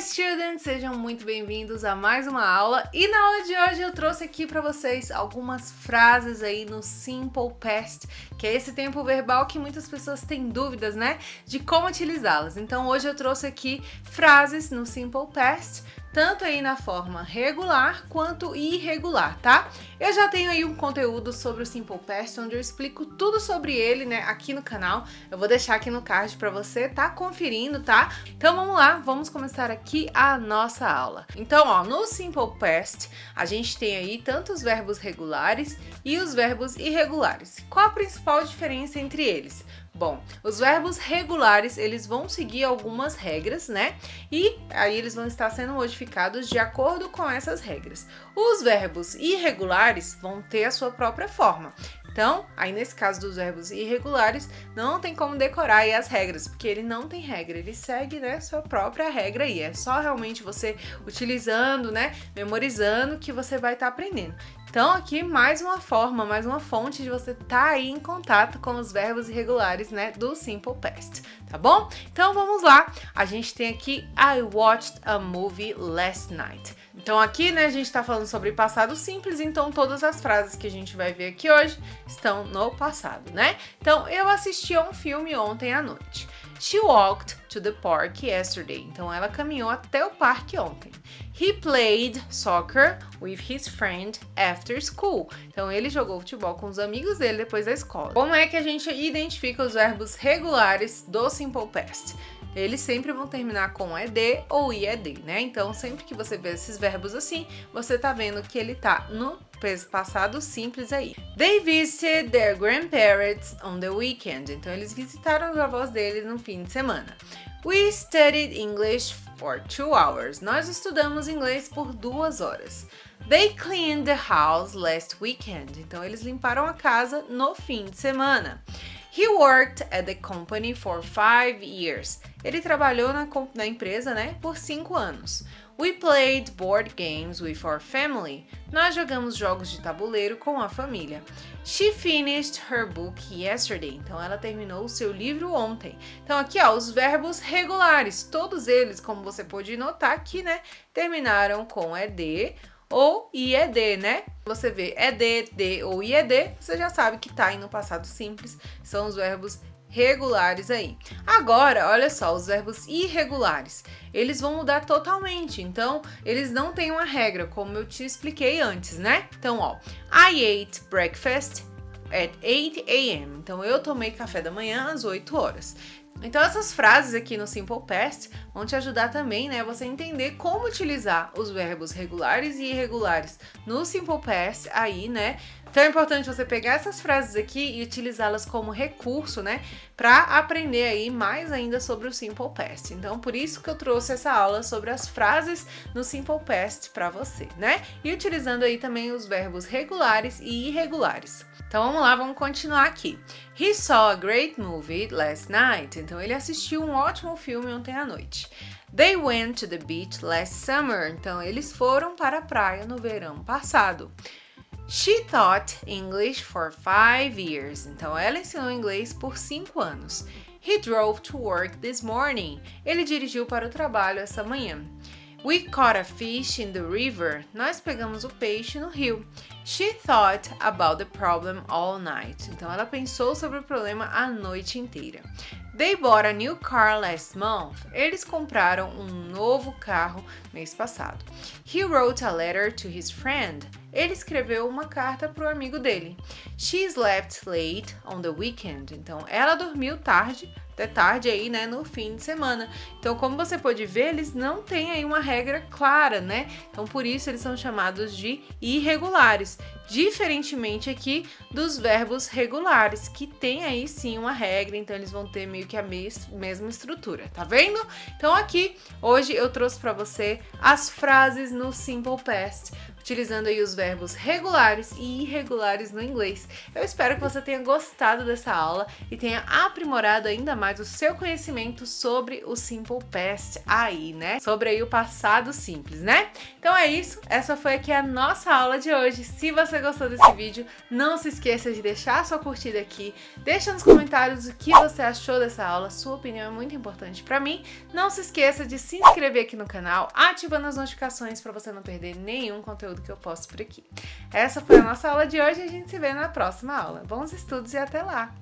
students! Sejam muito bem-vindos a mais uma aula. E na aula de hoje eu trouxe aqui para vocês algumas frases aí no Simple Past, que é esse tempo verbal que muitas pessoas têm dúvidas, né, de como utilizá-las. Então hoje eu trouxe aqui frases no Simple Past, tanto aí na forma regular quanto irregular, tá? Eu já tenho aí um conteúdo sobre o Simple Past, onde eu explico tudo sobre ele, né, aqui no canal. Eu vou deixar aqui no card para você tá conferindo, tá? Então vamos lá, vamos começar aqui a nossa aula. Então, ó, no Simple Past, a gente tem aí tanto os verbos regulares e os verbos irregulares. Qual a principal diferença entre eles? Bom, os verbos regulares, eles vão seguir algumas regras, né? E aí eles vão estar sendo modificados de acordo com essas regras. Os verbos irregulares vão ter a sua própria forma. Então, aí nesse caso dos verbos irregulares, não tem como decorar aí as regras, porque ele não tem regra, ele segue, né, sua própria regra aí. É só realmente você utilizando, né, memorizando que você vai estar aprendendo. Então, aqui mais uma forma, mais uma fonte de você estar aí em contato com os verbos irregulares, né, do Simple Past, tá bom? Então, vamos lá. A gente tem aqui I watched a movie last night. Então, aqui, né, a gente tá falando sobre passado simples, então todas as frases que a gente vai ver aqui hoje estão no passado, né? Então, eu assisti a um filme ontem à noite. She walked to the park yesterday. Então, ela caminhou até o parque ontem. He played soccer with his friend after school. Então, ele jogou futebol com os amigos dele depois da escola. Como é que a gente identifica os verbos regulares do Simple Past? Eles sempre vão terminar com ed ou ied, né? Então, sempre que você vê esses verbos assim, você tá vendo que ele tá no passado simples aí. They visited their grandparents on the weekend. Então, eles visitaram os avós deles no fim de semana. We studied English for 2 hours. Nós estudamos inglês por 2 horas. They cleaned the house last weekend. Então, eles limparam a casa no fim de semana. He worked at the company for 5 years. Ele trabalhou na empresa, né, por 5 anos. We played board games with our family. Nós jogamos jogos de tabuleiro com a família. She finished her book yesterday. Então, ela terminou o seu livro ontem. Então, aqui, ó, os verbos regulares. Todos eles, como você pode notar aqui, né, terminaram com ed ou ied, né? Você vê ed, de ou ied, você já sabe que tá aí no passado simples. São os verbos regulares aí. Agora, olha só, os verbos irregulares, eles vão mudar totalmente. Então, eles não têm uma regra, como eu te expliquei antes, né? Então, ó, I ate breakfast at 8 a.m. Então, eu tomei café da manhã às 8 horas. Então, essas frases aqui no Simple Past vão te ajudar também, né, você entender como utilizar os verbos regulares e irregulares no Simple Past aí, né? Então, é importante você pegar essas frases aqui e utilizá-las como recurso, né, para aprender aí mais ainda sobre o Simple Past. Então, por isso que eu trouxe essa aula sobre as frases no Simple Past para você, né? E utilizando aí também os verbos regulares e irregulares. Então, vamos lá, vamos continuar aqui. He saw a great movie last night. Então, ele assistiu um ótimo filme ontem à noite. They went to the beach last summer. Então, eles foram para a praia no verão passado. She taught English for 5 years. Então, ela ensinou inglês por 5 anos. He drove to work this morning. Ele dirigiu para o trabalho essa manhã. We caught a fish in the river. Nós pegamos o peixe no rio. She thought about the problem all night. Então, ela pensou sobre o problema a noite inteira. They bought a new car last month. Eles compraram um novo carro mês passado. He wrote a letter to his friend. Ele escreveu uma carta para o amigo dele. She slept late on the weekend. Então, ela dormiu tarde, até tarde aí, né, no fim de semana. Então, como você pode ver, eles não têm aí uma regra clara, né? Então, por isso eles são chamados de irregulares. Diferentemente aqui dos verbos regulares, que tem aí sim uma regra, então eles vão ter meio que a mesma estrutura, tá vendo? Então aqui, hoje eu trouxe para você as frases no Simple Past, utilizando aí os verbos regulares e irregulares no inglês. Eu espero que você tenha gostado dessa aula e tenha aprimorado ainda mais o seu conhecimento sobre o Simple Past aí, né? Sobre aí o passado simples, né? Então é isso, essa foi aqui a nossa aula de hoje. Se você gostou desse vídeo, não se esqueça de deixar a sua curtida aqui, deixa nos comentários o que você achou dessa aula, sua opinião é muito importante pra mim. Não se esqueça de se inscrever aqui no canal, ativando as notificações para você não perder nenhum conteúdo que eu posto por aqui. Essa foi a nossa aula de hoje e a gente se vê na próxima aula. Bons estudos e até lá!